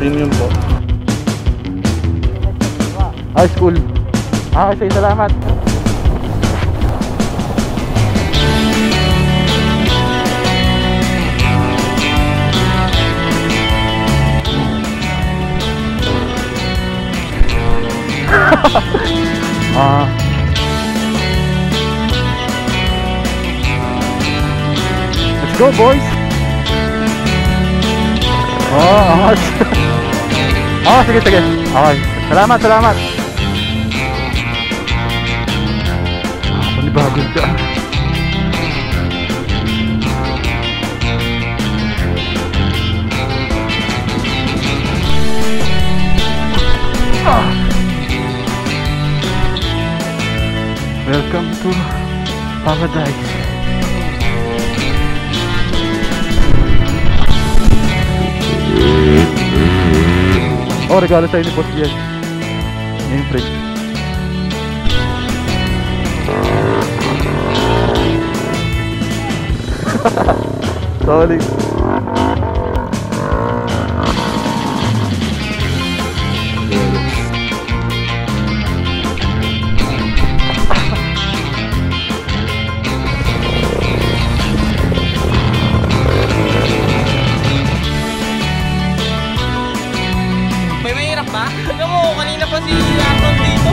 Premium po. High school. Sige, salamat. Let's go, boys. Angas. Sige. Okay. Salamat. Panibagod ka. Welcome to paradise. Regalo sa'yo ni Boss Jen. Ngayon, friend. Sorry. Alam mo, kanina pa si Aaron dito.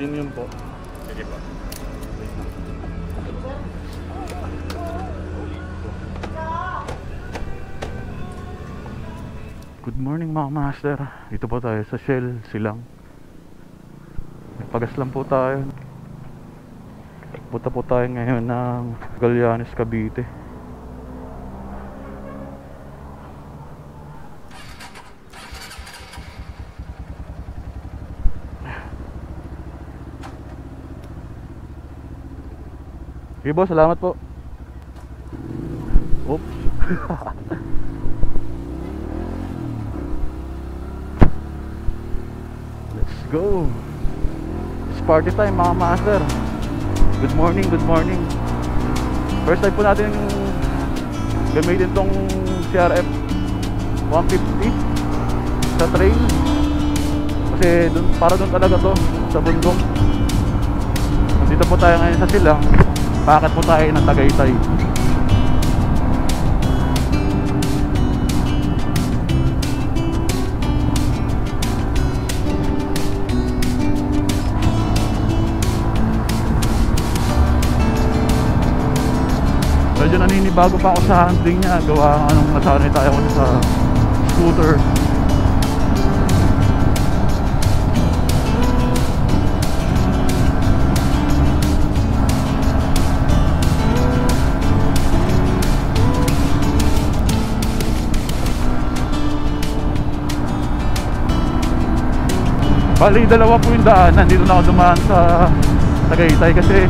Premium po. Sige po. Good morning mga master. Dito po tayo sa Shell Silang. Nagpagas lang po tayo. Punta po tayo ngayon ng Galianes, Cavite. Okay boss, salamat po. Oops. Let's go. It's party time mga master. Good morning, good morning. First time po natin gamitin tong CRF 150 sa trail. Kasi dun, para doon talaga to, sa bundok. Dito po tayo ngayon sa silang. Bakit po tayo ng Tagaytay? Medyo naninibago pa ako sa handling niya. Gawa anong nasanay tayo sa scooter. Bali, dalawa po yung daan. Nandito na ako dumaan sa Tagaytay kasi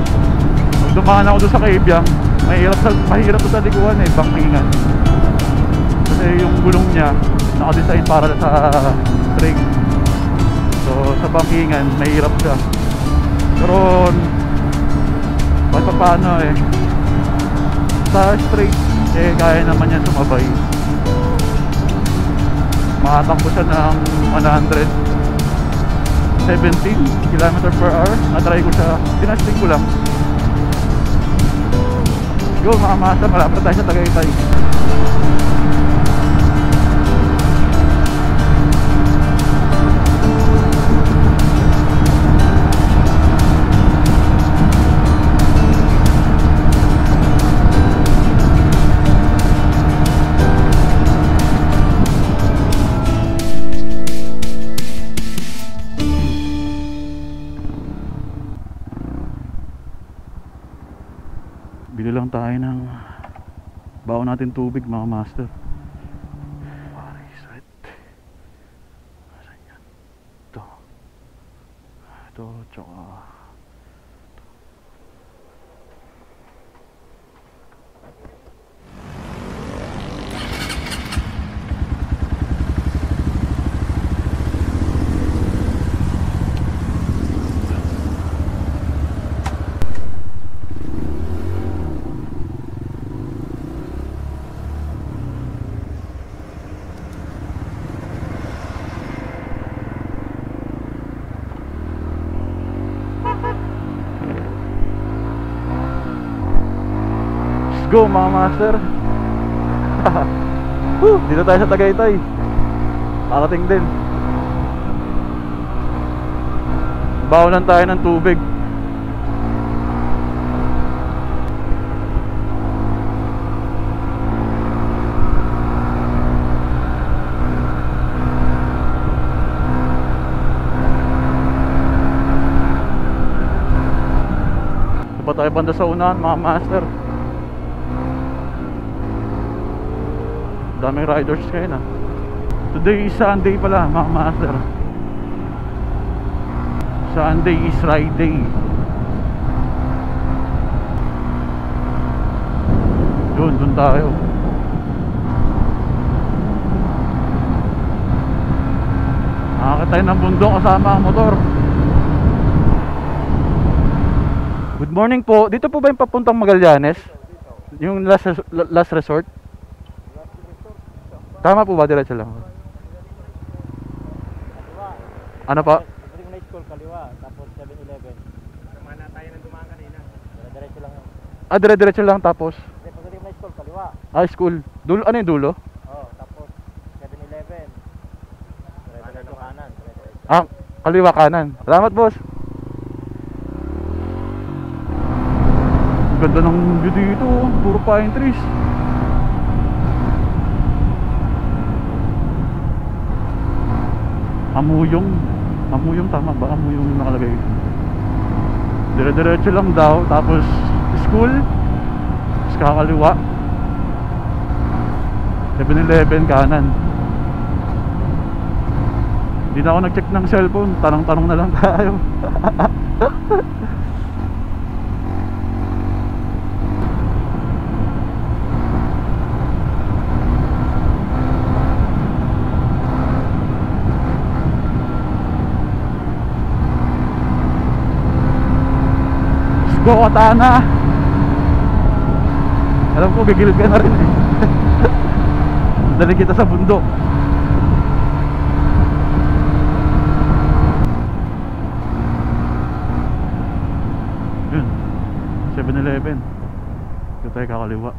pag dumaan ako doon sa Kaibyang, mahirap sa likuan eh, bangkingan. Kasi yung gulong niya nakadesign para sa trail. So sa bangkingan, mahirap siya. Pero kahit pa paano eh, sa straight eh kaya naman niya sumabay. Makatakbo siya ng 117 km/h. Na-try ko siya, tinasting ko lang. Go mga master, malapit tayo sa Tagaytay. Bili lang tayo ng baon natin tubig mga master. Reset. Asan yan? Ito. Ito, tsaka go mga master. Dito tayo sa Tagaytay. Parating din. Bawalan tayo ng tubig. Ito pa tayo banda sa unahan mga master. Daming riders ngayon ah. Today is Sunday pala mga master. Sunday is Friday. Doon tayo. Nakakita tayo ng bundok kasama ang motor. Good morning po. Dito po ba yung papuntang Magallanes? Yung last resort? Tama po ba? Diretso lang. Ano pa? Pagdating na school, kaliwa, tapos 7-Eleven. Naman na tayo nang dumaan kanina. Diretso lang yun. Ah, dire-diretso lang tapos? Pagdating na school, kaliwa. Ah, school. Dulo, ano yung dulo? Oo, tapos 7-Eleven. Diretso kanan. Ah, kaliwa kanan. Salamat boss. Ganda ng view dito. Puro pine trees. Amuyong tama ba? Amuyong yung nakalagay. Dire-diretso lang daw. Tapos school. Tapos kakaliwa 7-Eleven kanan. Hindi na ako nag-check ng cellphone. Tanong-tanong na lang tayo. go Katana. Alam ko gigilid ka na rin eh. Dali kita sa bundok. Yun, 7-Eleven. Dito tayo kakaliwa.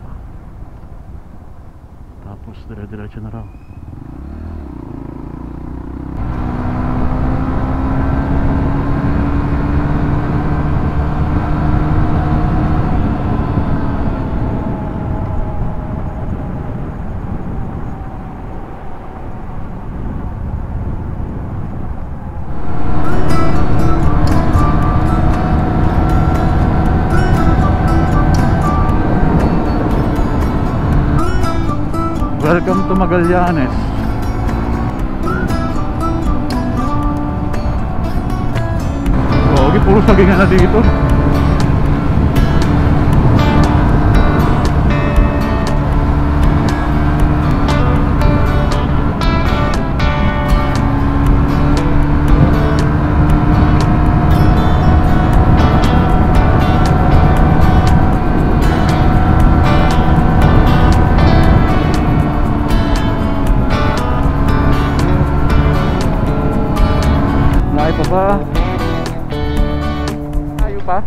Tapos dire-diretso na raw. Welcome to Magallanes. Okay, puro sagingan na dito. Layo pa ba? Layo pa?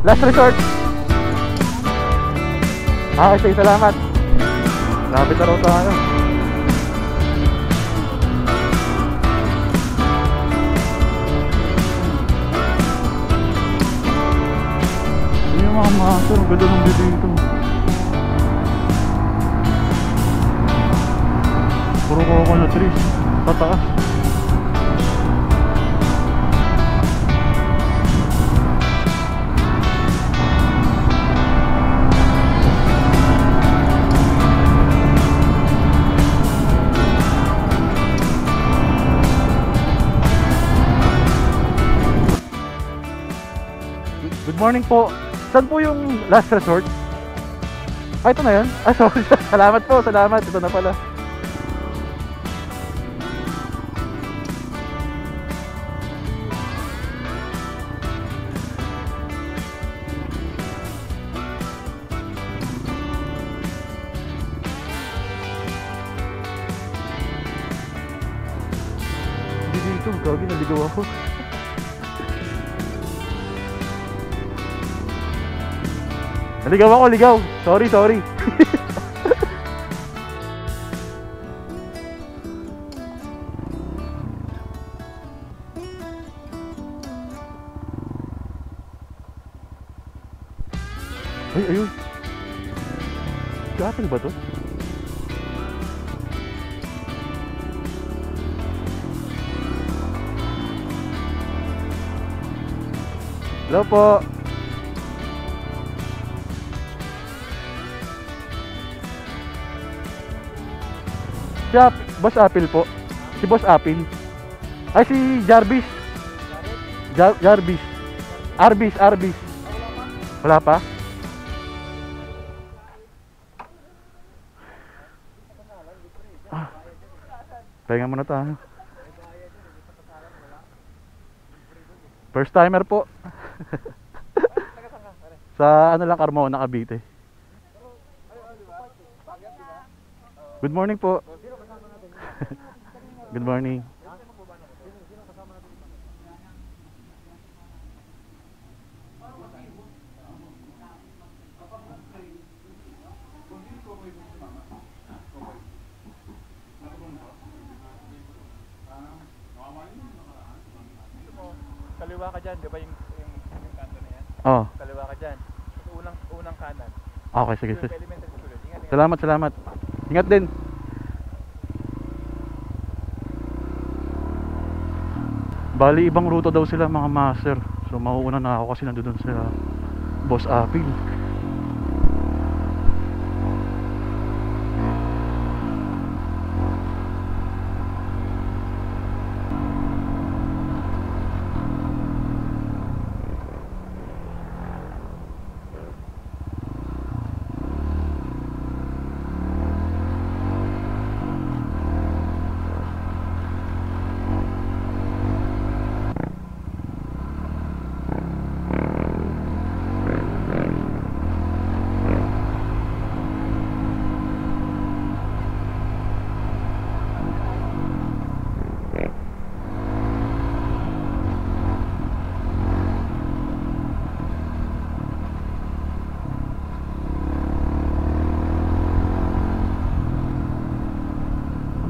Last resort. Okay, salamat. Lapit na raw tayo. Yun yung mga master. Ang ganda ng video dito. Puro coconut trees. Tataas. Good morning po. Saan po yung last resort? Ah, ito na yun? Ah, sorry. Salamat po, salamat. Ito na pala. Hindi dito. Gagi, naligaw ako. Naligaw ako, ligaw. Sorry, sorry. Ay, ayun. Gatil ba to? Hello po. Siya, Boss Apple po. Si Boss Apple. Ay, si Jarvis. Jarvis. Arbis. Wala pa? Ah. Pahinga muna tayo. First timer po. Sa ano lang, Carmona, Cavite. Good morning po. Good morning. Kaliwa ka dyan, di ba yung kanto na yan? Oh. Kaliwa ka dyan. Unang kanan. Okay, sige. Yung elementary school. Ingat. Salamat. Ingat din. Bali, ibang ruto daw sila mga master. So mauuna na ako kasi nandoon sa Boss Apple.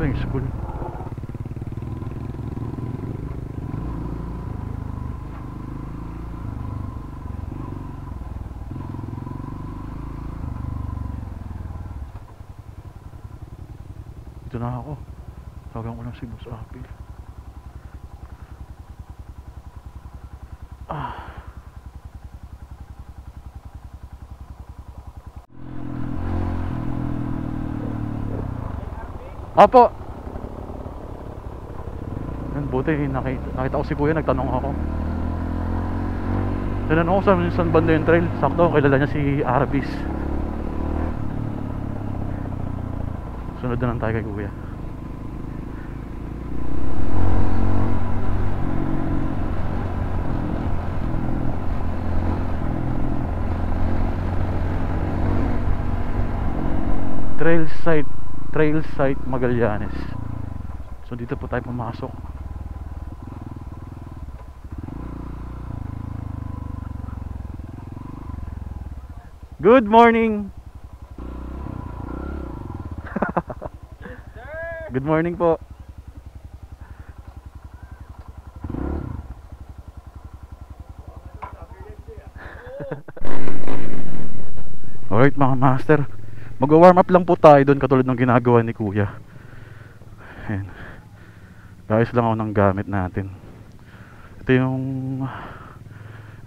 ba yung school? Ito na ako. Tawagan ko lang si Boss Apil. Apo. Yan, buti nakita ko si Kuya, nagtanong ako. Tinanong ko saan banda yung trail. Sakto, kilala niya si Arbis. Sunod na lang tayo kay Kuya. Trail site Magallanes. So dito po tayo pumasok. Good morning. Good morning po. Alright mga master, mag-warm up lang po tayo doon katulad ng ginagawa ni Kuya. Ayan. Guys lang ako ng gamit natin. Ito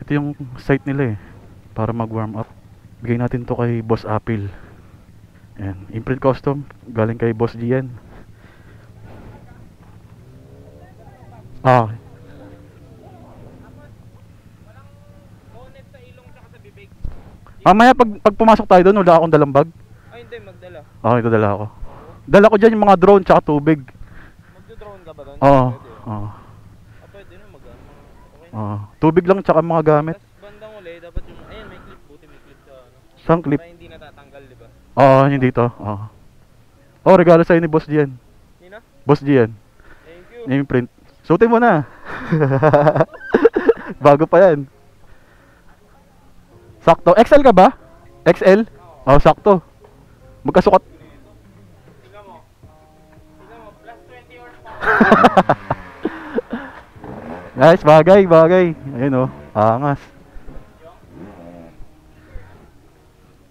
yung site nila para mag-warm up. Bigay natin to kay Boss Apil. Ayan, imprint custom galing kay Boss Gian. Mamaya pag pumasok tayo doon, wala akong dalang bag. Ay, hindi, magdala. Okay, ito dala ako. Dala ko dyan yung mga drone tsaka tubig. Magdo-drone ka ba doon? Oo. Pwede. Oo. Pwede na mag-ano. Okay na. Oo. Tubig lang tsaka mga gamit. Tapos bandang uli, dapat yung, ayan, may clip, buti may clip sa ano. Saan clip? Para hindi natatanggal, di ba? Oo, yung dito. Oo. Oh, regalo sa'yo ni Boss Gian. Sino? Boss Gian. Thank you. Yung print. Suotin mo na. Bago pa yan. Sakto. XL ka ba? XL? Oh, sakto. Magkasukat. Tingnan mo, plus 20 horsepower. Guys, bagay. Ayun oh, angas.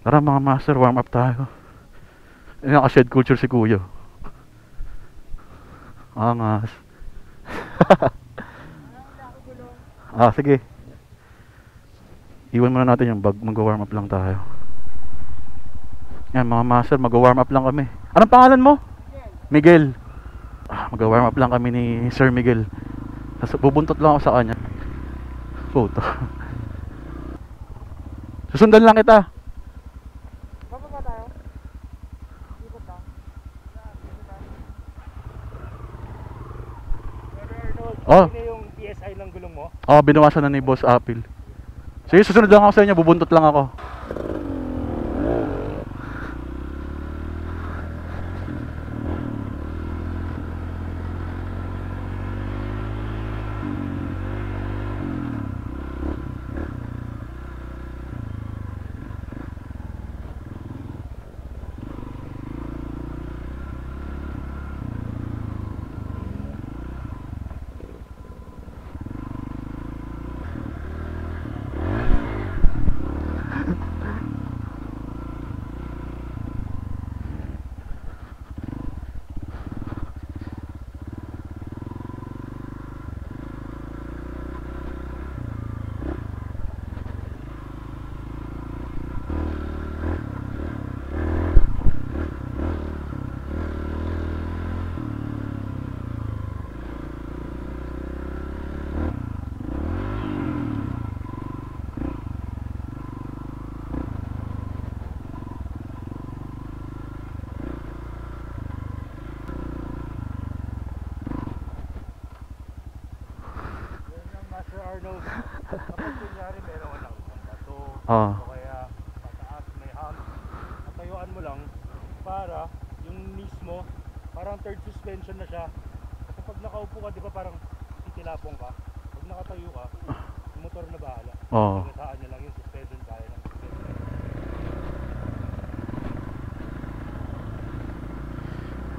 Tara mga master, warm up tayo. Ayun, naka-shed culture si Kuya. Angas. Sige. Iwan muna natin yung bag, mag-warm up lang tayo. Yan mga master, mag-warm up lang kami. Anong pangalan mo? Miguel. Mag-warm up lang kami ni Sir Miguel. Tapos bubuntot lang ako sa kanya. Photo. Susundan lang kita. Bababa tayo? Dito ba? Oh. Ano yung PSI ng gulong mo? Oh, binawasan na ni Boss Apil. Sige, susunod lang ako sa inyo, bubuntot lang ako. Kapag kunyari meron ka lang isang bato Oo. o kaya pataas may hump, natayuan mo lang para yung knees mo parang third suspension na siya. Kasi pag nakaupo ka, di ba parang titilapong ka? Pag nakatayo ka, yung motor na bahala. Oo. Nagasaan niya lang yung suspension, kaya ng suspension.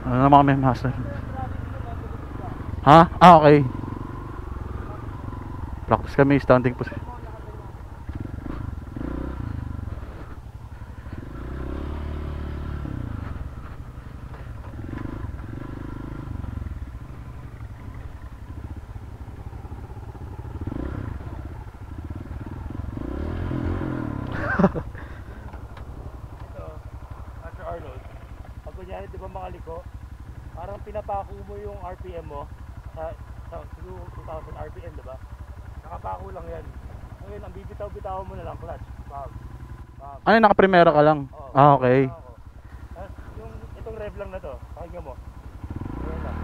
Ano naman kami, master? Ha? Ah, okay. Practice kami, standing position. Ito, Master Arnold. Pag kunyari, di ba makaliko? Parang pinapako mo yung RPM mo sa siguro 2,000 RPM, di ba? Nakapako lang yan. Ngayon, ang bibitaw-bitaw mo na lang, clutch. Bam. Bam. Ano, naka-primera ka lang? Oo. Ah, okay. Oo. Tapos, yung itong rev lang na to, pakinggan mo. Ayan lang.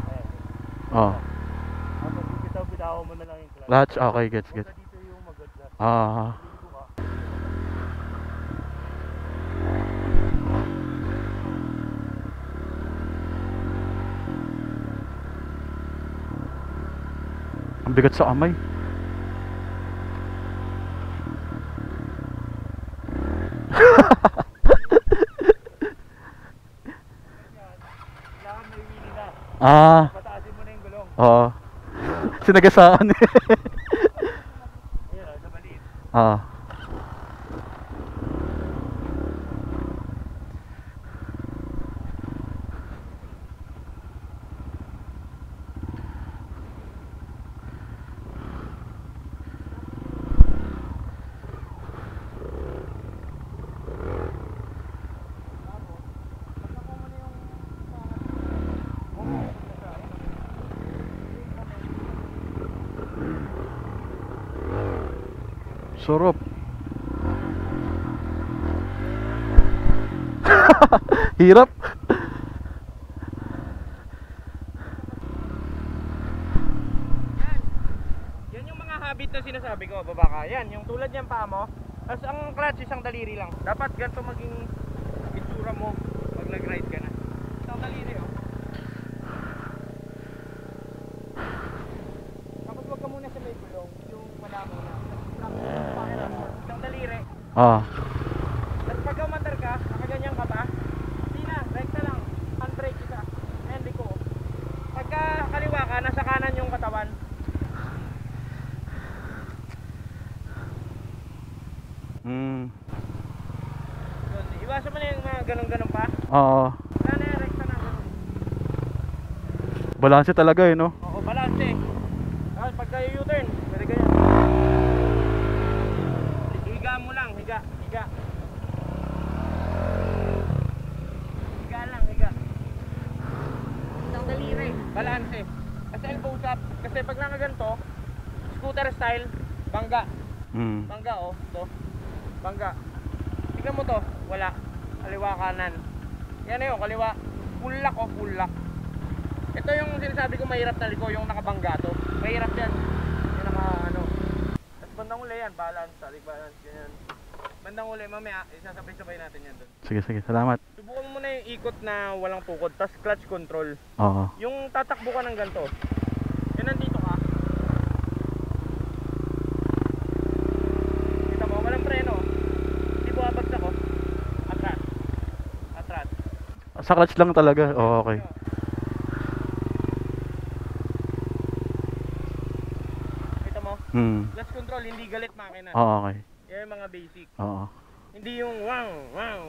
Ayan. Oh. Tapos, bibitaw-bitaw mo na lang yung clutch. Clutch, okay, gets, Huwag gets. ka dito yung mag-adjust. Ah. Dito ka. Ang bigat sa kamay. Kailangan may wheelie na. Ah, Pataasin mo na yung gulong. oo. Sinagasaan eh. Ayan, sa maliit. Ah. Sarap. Hirap. Yan yung mga habit na sinasabi ko, babaka. Yan, yung tulad niyang paa mo. Tapos ang clutch, isang daliri lang. Dapat ganito maging itsura mo pag nag-ride ka na. Isang daliri, oh. Tapos wag ka muna sa may gulong, yung wala muna. Isang daliri. Ah. Tapos pag umandar ka, nakaganyan ka pa. Hindi na, rekta lang. Handbrake isa. Ayan, liko. Pagka kaliwa ka, nasa kanan yung katawan. Yun, iwasan mo na yung mga ganun-ganun pa. Oo. Sana rekta na ganun. Balanse talaga eh, no? Oo, balance eh. Tapos pagka U-turn, pwede ganyan. Higa mo lang, higa, higa. Higa lang, higa. Isang daliri, balance eh. Kasi elbow tap, kasi pag nakaganto, scooter style, bangga. Bangga oh, to. Bangga. Tingnan mo to, wala. Kaliwa kanan. Yan na yun, kaliwa. Full lock oh, full lock. Ito yung sinasabi ko mahirap na liko, yung nakabangga to. Mahirap yan. Yung naka ano. Tapos bandang uli yan, balance, talik balance, ganyan. Bandang uli, mamaya, isasabay-sabay natin yan doon. Sige, sige. Salamat. Subukan mo na yung ikot na walang tukod, tapos clutch control. Oo. Yung tatakbo ka ng ganito. Yun nandito ka. Kita mo, walang preno. Hindi bumabagsak ko. Atras. Atras. Sa clutch lang talaga. Oo, okay. Kita mo? Clutch Control, hindi galit makina. Oo, okay. Yan yung mga basic. Oo. Hindi yung wow, wow.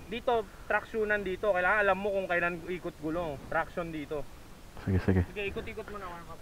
Dito, tractionan dito. Kailangan alam mo kung kailan ikot gulong. Traction dito. Sige, sige. Sige, ikot-ikot mo na, warm up.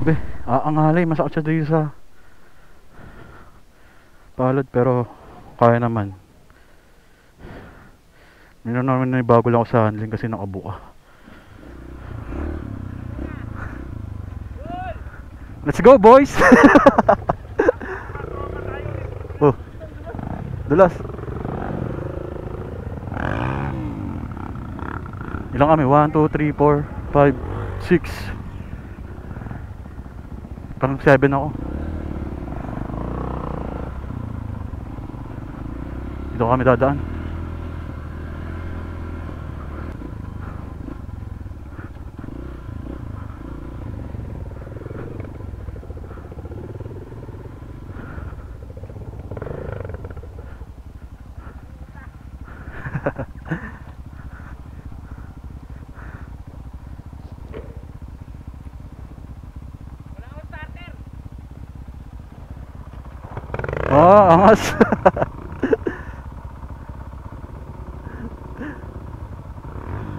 Grabe, aangalay, masakit siya dito sa palad pero kaya naman. Meron naman na bago lang ako sa handling kasi nakabuka. Let's go boys! Oh, dulas. Ilang kami? 1, 2, 3, 4, 5, 6. Parang 7 ako. Dito kami dadaan. Oh, angas.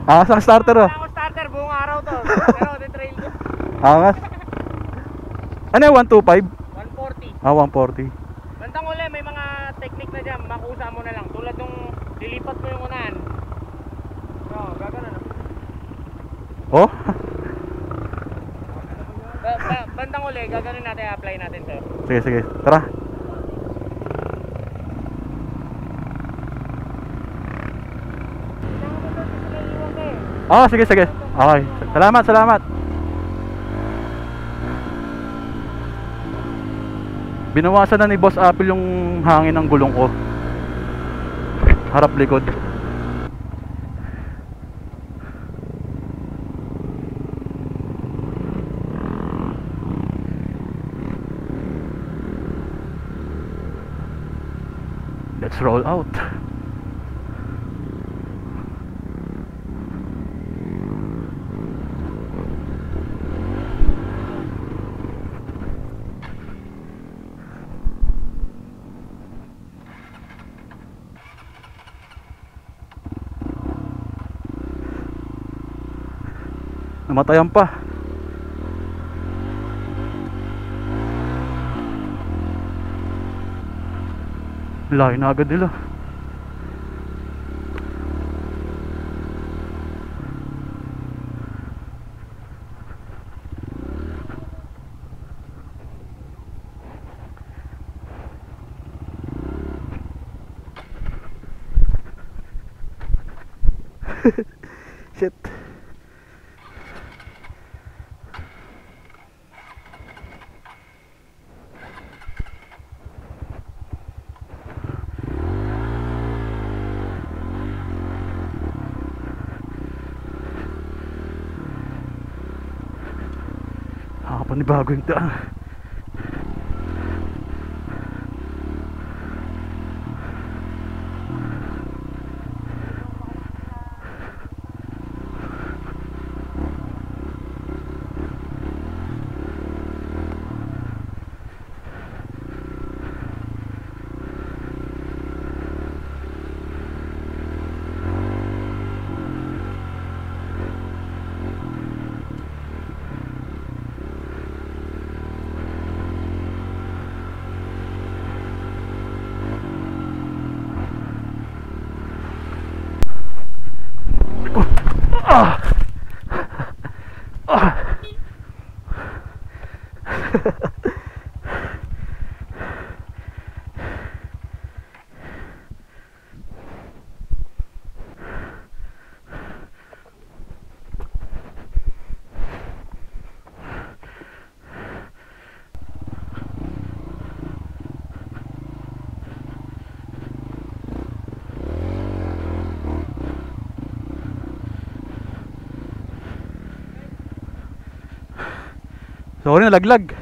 Angas ang starter oh. Wala akong starter, buong araw to. Pero trail ko. Angas. Ano yung 125? 140. Ah, 140. Bandang uli, may mga technique na dyan. Makusa mo na lang. Tulad nung lilipat mo yung unahan. Oo, gagana. Oh? Bandang uli, gaganin natin, apply natin sa'yo. Sige, sige. Tara. Ah, sige, sige. Okay. Salamat, salamat. Binawasan na ni Boss Apple yung hangin ng gulong ko. Harap likod. Let's roll out. Namatayan pa. Layo na agad nila. Shit. Panibago yung daan. Ah! Ah! Sorry, nalaglag.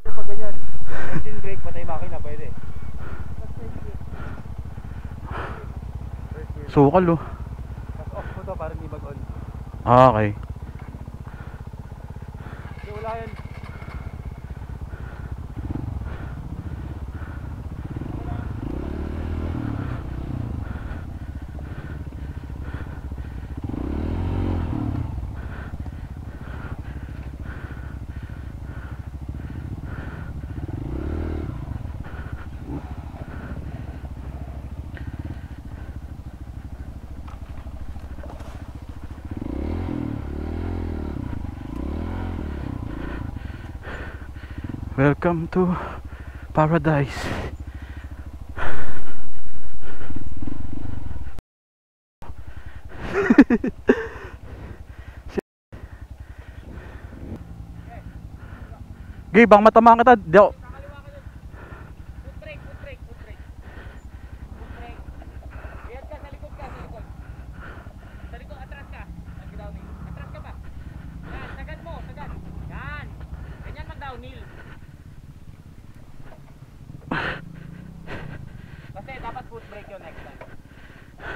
Pag ganyan, engine brake, patay makina, pwede. sukal oh. Tapos off mo to para hindi mag-on. Ah, okay. Hindi, wala yan. Welcome to paradise. Gay, bang matamaan kita. Di ako. Kakaliwa ka dun. Foot brake, foot brake, foot brake. Foot brake. Iyad ka, sa likod ka, sa likod. Sa likod, atras ka. Mag-downhill. Atras ka pa. Yan, sagad mo, sagad. Yan. Ganyan mag-downhill. Kasi dapat foot brake yun next time.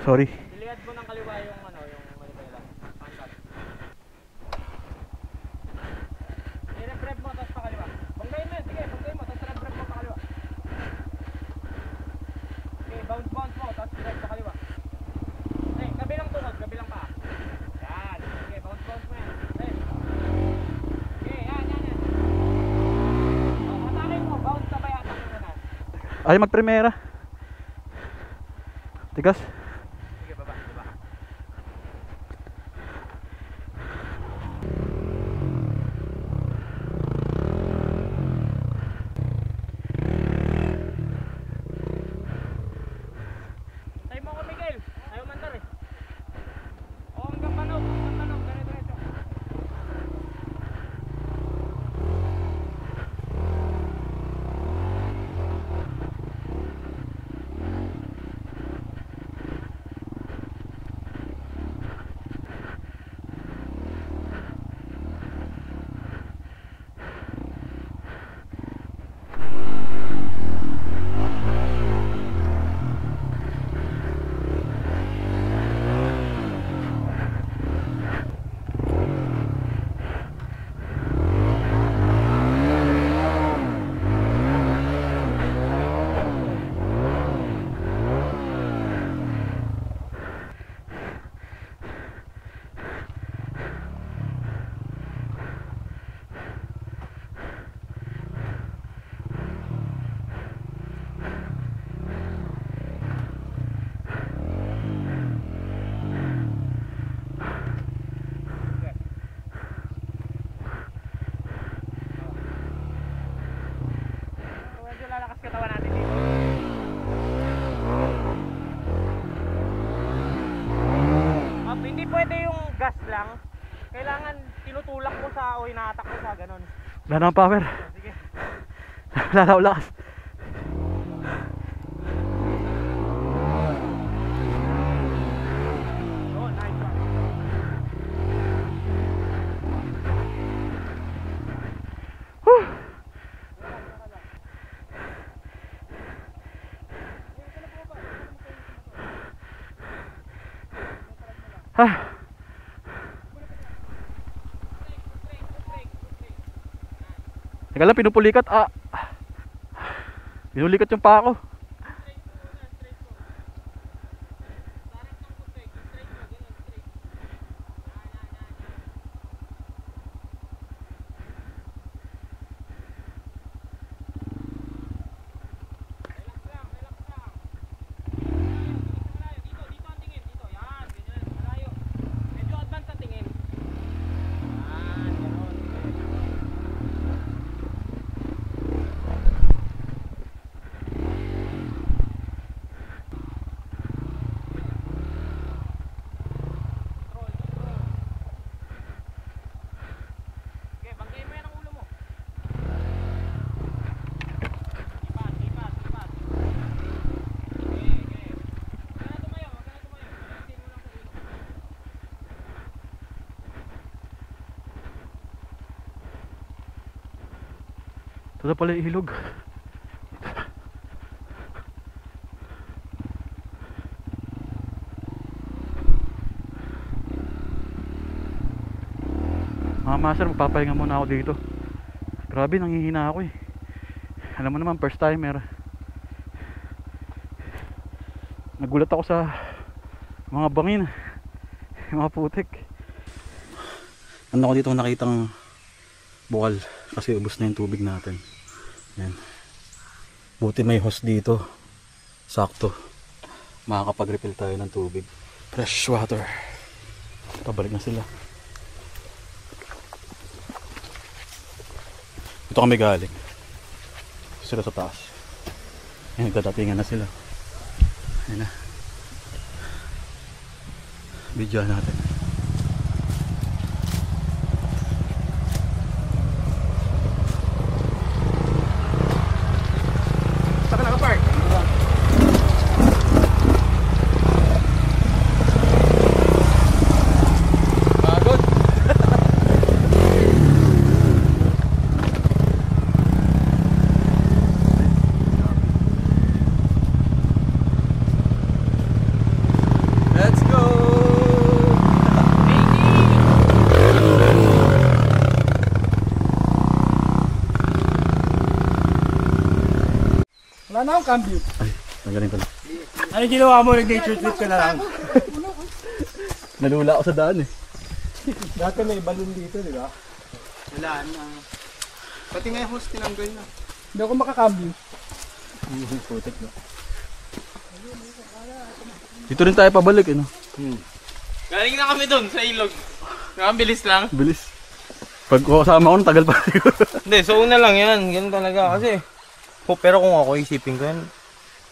Sorry. Iliad mo ng kaliwa yung ano, yung manipela. Pangkat. I-rev mo, tapos pa kaliwa. Banggayin mo yun, sige, banggayin mo, tapos rev mo pa kaliwa. Okay, bounce mo, tapos rev pa kaliwa. Okay, kabilang tuhod, kabilang pa. Yan, okay, bounce mo yan. Okay. Okay, yan. Oh, atakin mo, bounce ka ba yung atakin mo na? Ay, magprimera. Tigas. Sige, baba. Tayo mo ako, Miguel. Ayaw mandar eh. O, hanggang panog, dire-diretso. Medyo lalakas katawan natin dito. Hindi pwede yung gas lang. Kailangan tinutulak mo sa o hinahatak mo sa ganun. Wala na ang power. Sige. Wala na ang lakas. Oh, nice one. Ah. Teka lang, pinupulikat. Ah. Pinulikat yung paa ko. Ito na pala yung ilog. Mga master, magpapahinga muna ako dito. Grabe, nanghihina ako eh. Alam mo naman, first timer. Nagulat ako sa mga bangin, mga putik. Ano ko dito nakitang bukal kasi ubos na yung tubig natin. Yan. Buti may hose dito. Sakto. Makakapag-refill tayo ng tubig. Fresh water. Pabalik na sila. Ito kami galing. Sila sa taas. Yan, nagdadatingan na sila. Yan na. Video natin. Saka naka-park. Pagod. Let's go! Wala na akong cambio. Ay, nagaling pala. Ano ginawa mo? Nag-nature trip ka na lang. Nalula ako sa daan eh. Dati may balloon dito, di ba? Wala na. Pati nga yung host tinanggal na. Hindi ako makakambio. Putik no. Dito rin tayo pabalik eh no. Galing na kami doon sa ilog. Nakabilis lang. Bilis. Pag kasama ko, tagal pa siguro. Hindi, so una lang yan. Ganun talaga kasi. Oh, pero kung ako isipin ko yan,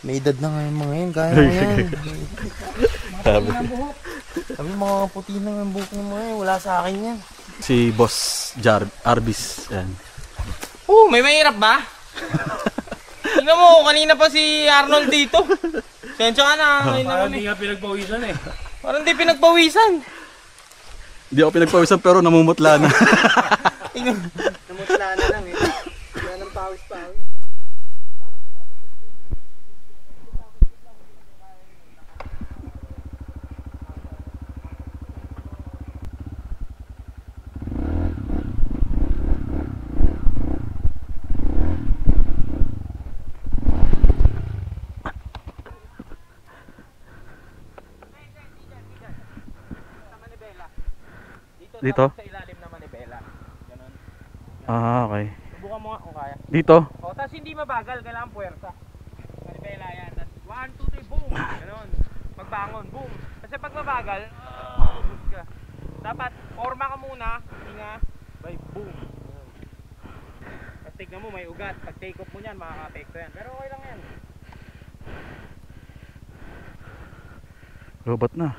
may edad na ngayon mga yan. Kaya mo yan. Sabi. Sabi mga puti na yung buhok ng mga yan. Wala sa akin yan. Si Boss Arbis. Yan. Oh, may mahirap ba? Tingnan mo, kanina pa si Arnold dito. Sensya ka na. Ngayon Parang naman hindi eh. nga pinagpawisan eh. Parang di pinagpawisan. Hindi ako pinagpawisan pero namumutla na. Namutla na lang eh. Wala nang pawis-pawis. Dito? Sa ilalim naman ni Bella. Ganun. Ah, okay. Subukan mo nga kung kaya. Dito? O, tapos hindi mabagal, kailangan puwersa. Manibela yan. Tapos 1, 2, 3, boom! Ganun. Magbangon, boom! Kasi pag mabagal, boost ka. Dapat, forma ka muna, hinga, by boom. Ganun. Tapos tignan mo, may ugat. Pag take off mo niyan, makaka-apekto yan. Pero okay lang yan. Robot na.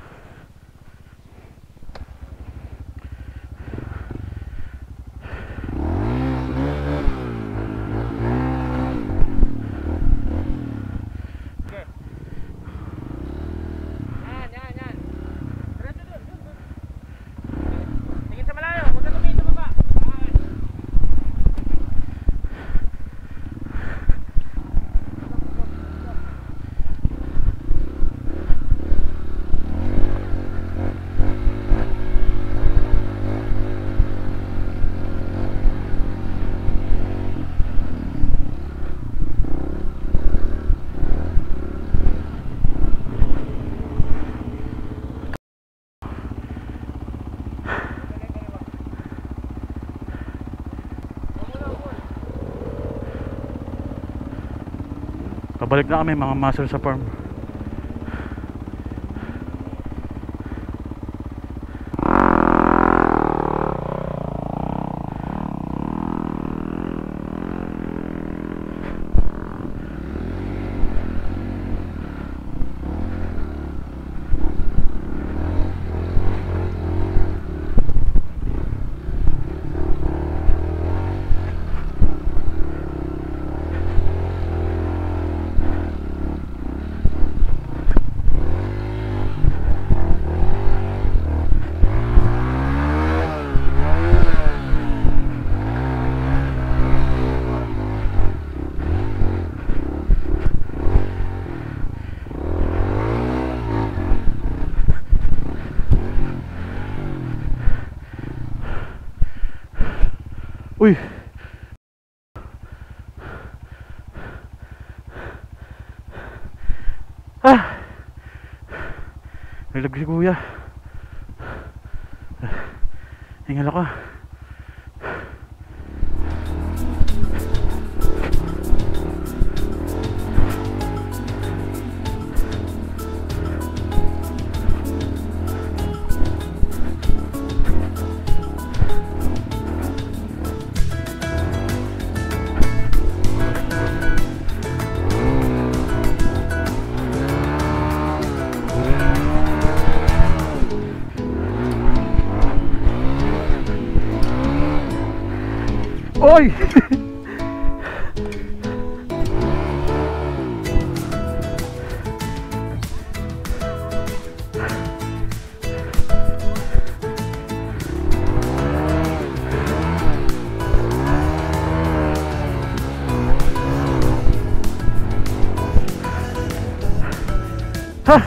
Okay. Yan. Diretso dun. Tingin sa malayo, huwag ka tumingin sa baba. Yan. Pabalik na kami mga master sa farm. Uy! Ah! Nalag si kuya. Hingal ako. Oy! Ha!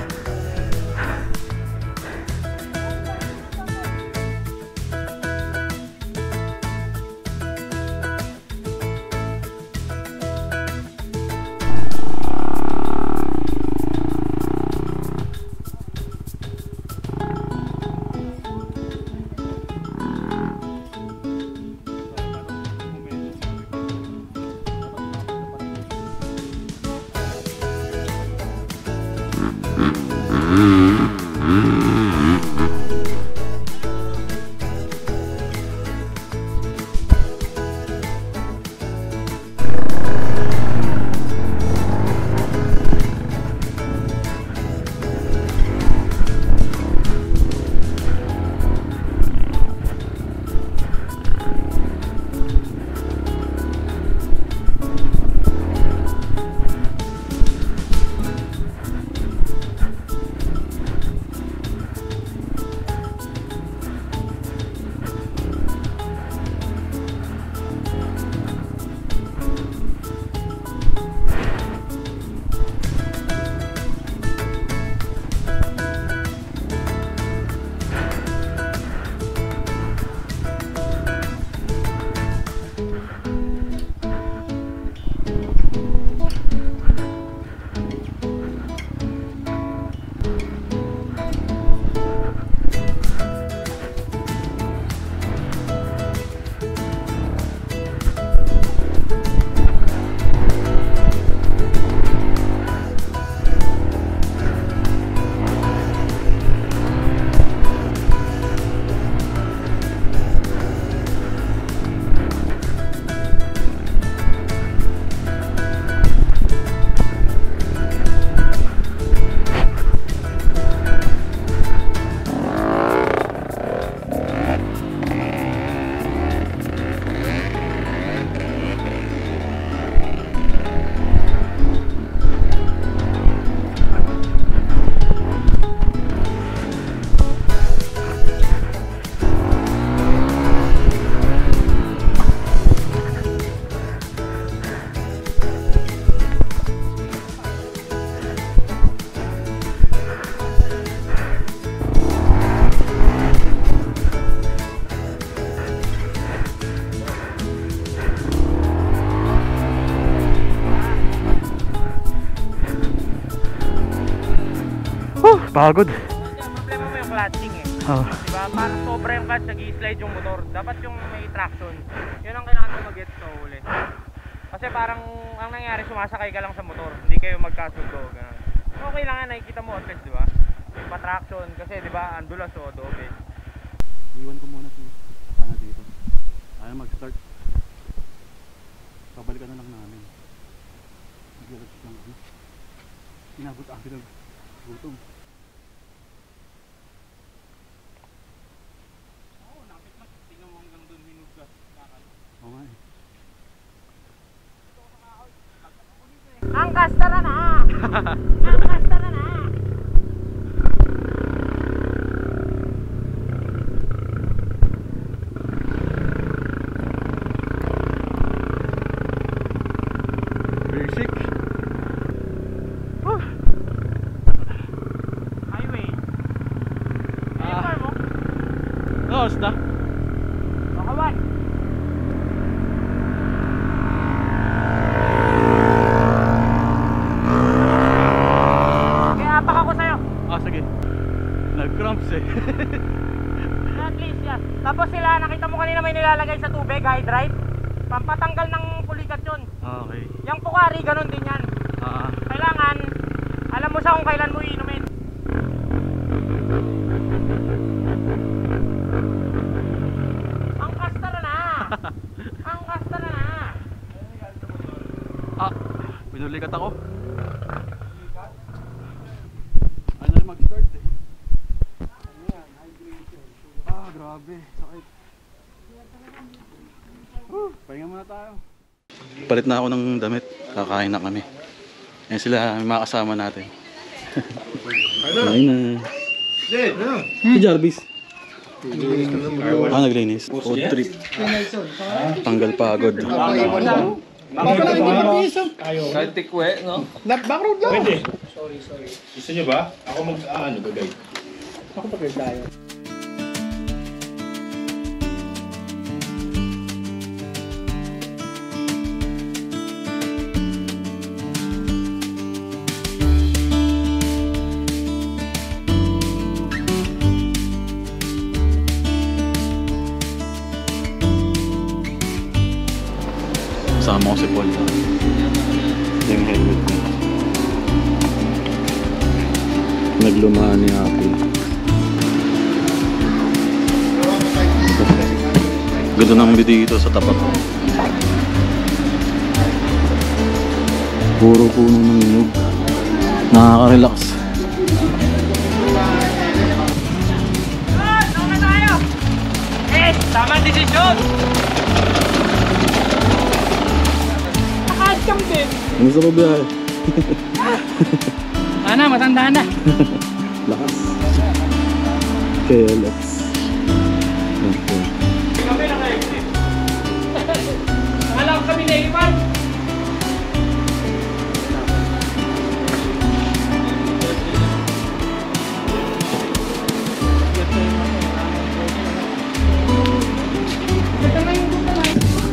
Pagod. Ang problema mo yung clutching eh. Oh. Diba? Parang sobra yung clutch, nag-i-slide yung motor. Dapat yung may traction. Yun ang kailangan mo mag-get sa huli. Kasi parang ang nangyari, sumasakay ka lang sa motor. Hindi kayo magkasundo. Ganun. Okay lang yan, nakikita mo at least, diba? Yung pa-traction. Kasi diba, andulas o dobe. Iwan ko muna si Ana dito. Ayaw mag-start. Babalikan na lang namin. Nag-relax lang kami. Inabot akin ng gutom. Oo, nakit lang. Tingnan mo hanggang doon hinugas. Oo nga eh. Angkas tara na! Angkas tara na! Basic. Highway. Ayun car mo? Laos na. Bakawan. nakita mo kanina may nilalagay sa tubig, hydride. Pampatanggal ng pulikat yun. Okay. Yung Pocari, ganun din yan. Kailangan, alam mo siya kung kailan mo iinumin. Ang kastara na! Ang kastara na! Pinulikat ako. Ano rin mag-start eh. Grabe, sakit. Pahinga muna tayo. Palit na ako ng damit. Kakain na kami. Ayan sila, may mga kasama natin. Kain na. Si Jarvis. Naglinis. Food trip. Tanggal pagod. Kahit tikwe, no? Background lang. Pwede. Sorry. Gusto nyo ba? Ako gagay. Ako pag-guide tayo. Sama ko si Paul. Yung helmet niya. Naglumaan ni Apple. Ganda ng video dito sa tapat. Puro puno ng nyug. Nakaka-relax. Tama tayo! Tama desisyon! Nakahadkam din! Ano sa pabiyahe? Ana, matanda na! Lakas. Okay, let's. Okay. Kami naka-exit. Alam kami na ipan.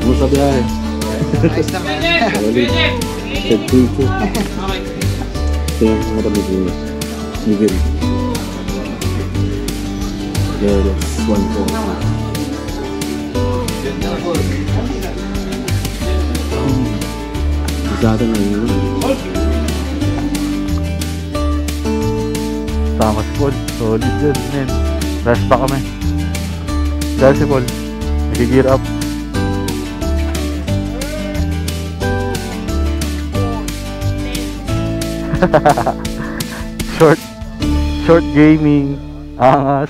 Ano sa biyahe? Head dito. Kaya maraming dito. Miguel. Yeah, that's 1-4. Sa atin na yun. Tama si Paul. Solid yun, men. Rest pa kami. Dahil si Paul, nag-gear up. Short gaming. Angas.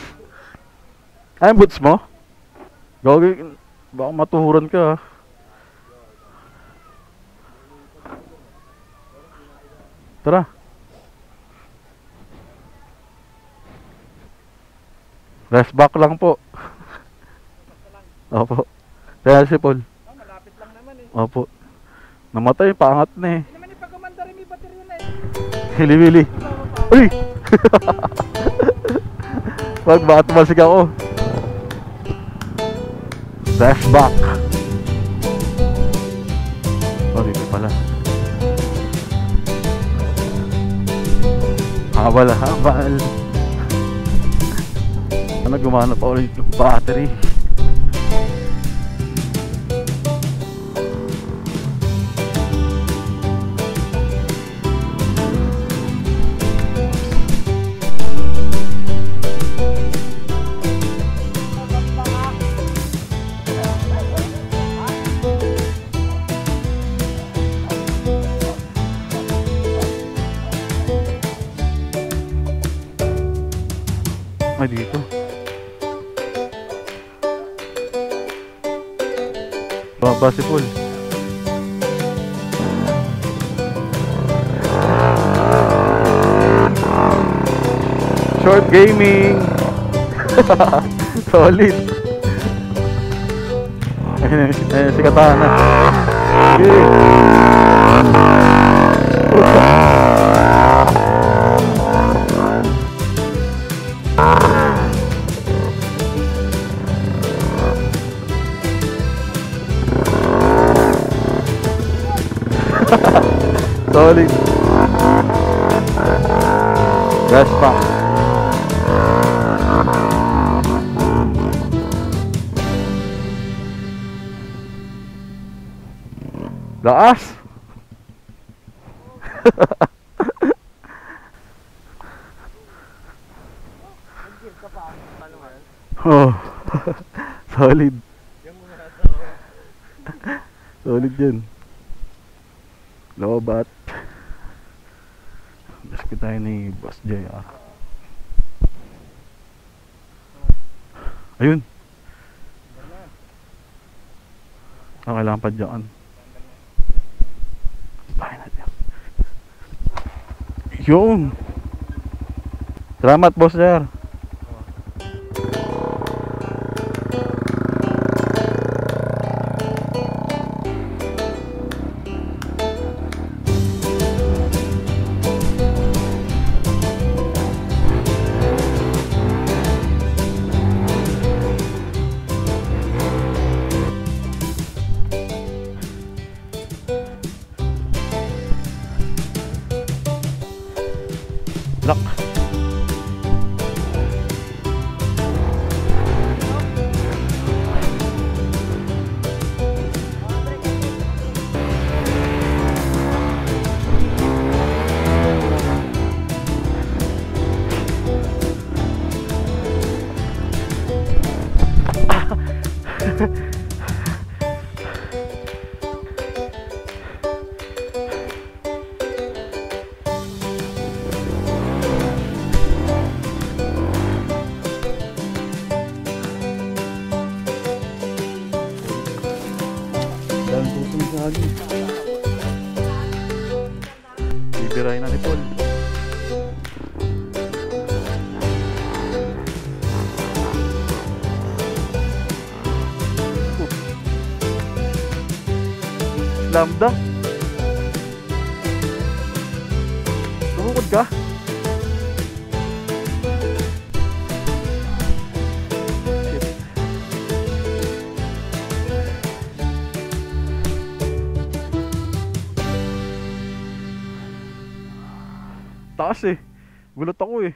Ay, boots mo? Gawin, baka matuhuran ka. Tara. Rest back lang po. Opo. Kaya si Paul. Malapit lang naman eh. Opo. Namatay, paangat na eh. Hindi naman ipagkamanda rin may baterya na eh. Hili-wili. Uy! Wag, baka tumasik ako. Rest back. Oh, dito pala. Habal. Ano, gumana pa ulit yung battery. Ay, dito. Baba si Paul. Short gaming. Solid. Ayun, si Katana. Okay. Solid. Gas pa. Lakas! Oh. Solid. Solid yun. Lobat. Basket tayo ni Boss JR. Ayun. Kailangan pa dyan. Bahay natin. Yun. Salamat, Boss JR. Lock. Bibiray na ni Paul. Slam dunk. Tumukod ka? Taas eh. Gulat ako eh.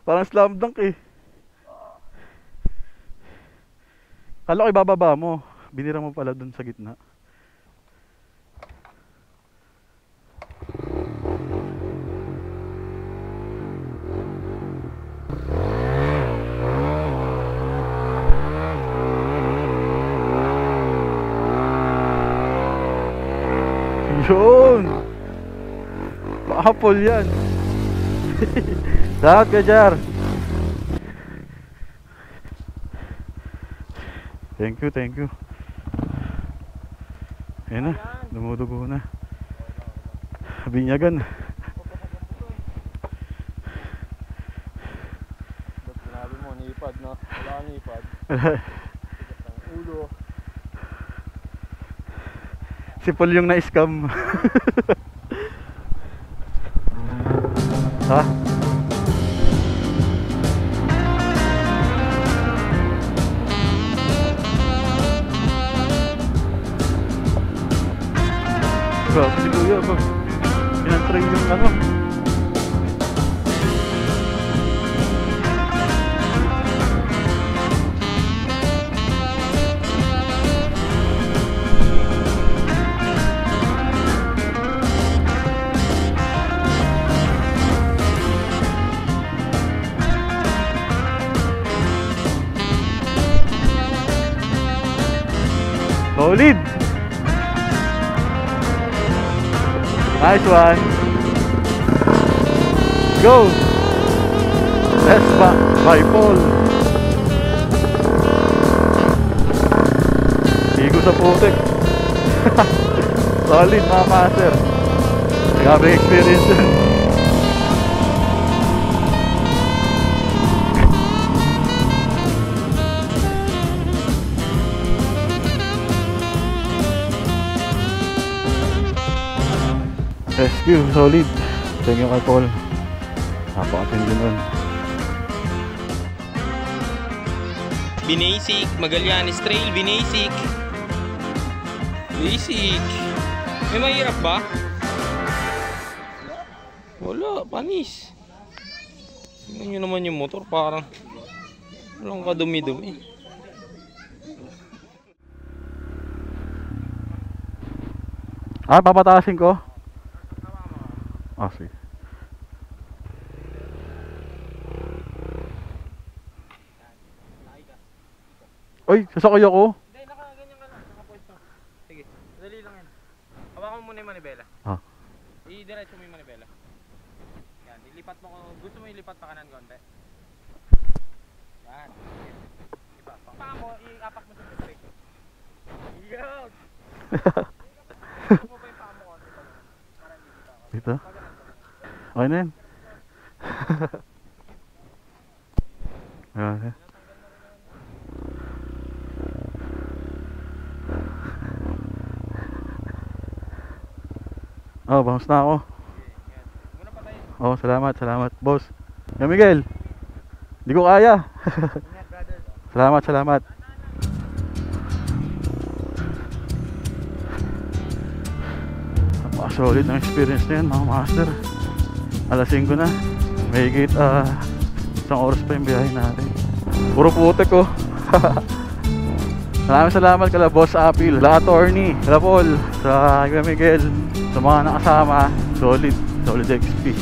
Parang slam dunk eh. Kala ko ibababa mo. Binira mo pala dun sa gitna. Yun! Paapol yan. Lahat ka, Jar. Thank you, thank you. Ayan na, dumudugo na. Binyagan. Ba't sinabi mo, nipad no? Wala kang nipad. Ang ulo. Si Paul yung na-scam. Ha? Grabe si Kuya ba? Pinag-train yung ano. Solid! Nice one! Go! That's by Paul. Higo sa putik. Solid mga master. Grabe experience yun. Rescue, solid. Thank you kay Paul. Napakatindi nun. Binasic, Magallanes Trail, Binasic. Basic. May mahirap ba? Wala, panis. Tingnan nyo naman yung motor, parang walang kadumi-dumi. Ah, papatasin ko? Ah, sige. Uy, sasakay ako. Hindi, nakaganyan ka lang. Nakapwesto. Sige, dali lang yan. Hawakan mo muna yung manibela. Ah. I-diretso mo yung manibela. Yan, ilipat mo. Gusto mo ilipat pa kanan konti. Yan. Iba. Paa mo, i-apak mo sa brake. Yan! Gusto mo pa yung paa mo konti pa. Para hindi kita ako. Dito? Pag ganun pa. Okay na yan. Ayan. Oh, bounce na ako. Yan. Muna pa tayo. Oh, salamat, salamat, boss. Ya Miguel. Hindi ko kaya. Ingat, brother. Salamat, salamat. Napaka-solid ng experience na yan, mga master. Alas 5 na. May higit isang oras pa yung biyahe natin. Puro putek ko. Salamat kala Boss Apil, kala Attorney, kala Paul, sa Kuya Miguel, sa mga nakasama. Solid XP.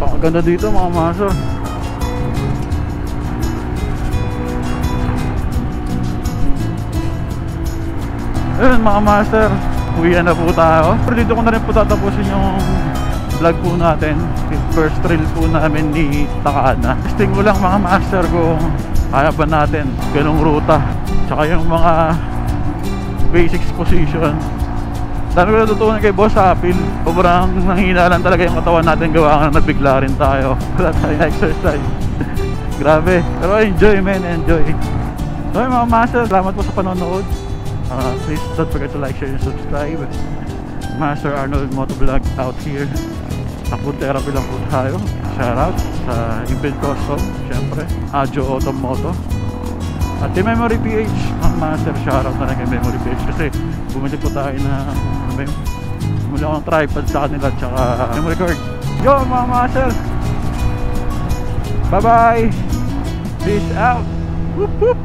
Pakaganda dito mga master. Ayun mga master, uwian na po tayo. Pero dito ko na rin po tatapusin yung vlog po natin. First trail po namin ni Takana. Testing ko lang mga master kung kaya ba natin ganong ruta. Tsaka yung mga basics position. Dami ko natutunan kay Boss Apil. Sobrang nanghina lang talaga yung katawan natin. Gawa nga nabigla rin tayo. Wala tayong exercise. Grabe. Pero enjoy men, enjoy. So mga master, salamat po sa panonood. Please don't forget to like, share, and subscribe. Master Arnold Motovlog out here. Takbo therapy lang po tayo. Shoutout sa Impel Custom, syempre Adjo Automoto at kay Memory PH. Mga master, shoutout na rin kay Memory PH kasi bumili po tayo na bumili ako ng tripod sa kanila tsaka memory card. Yo mga master, bye bye, peace out. Whoop whoop.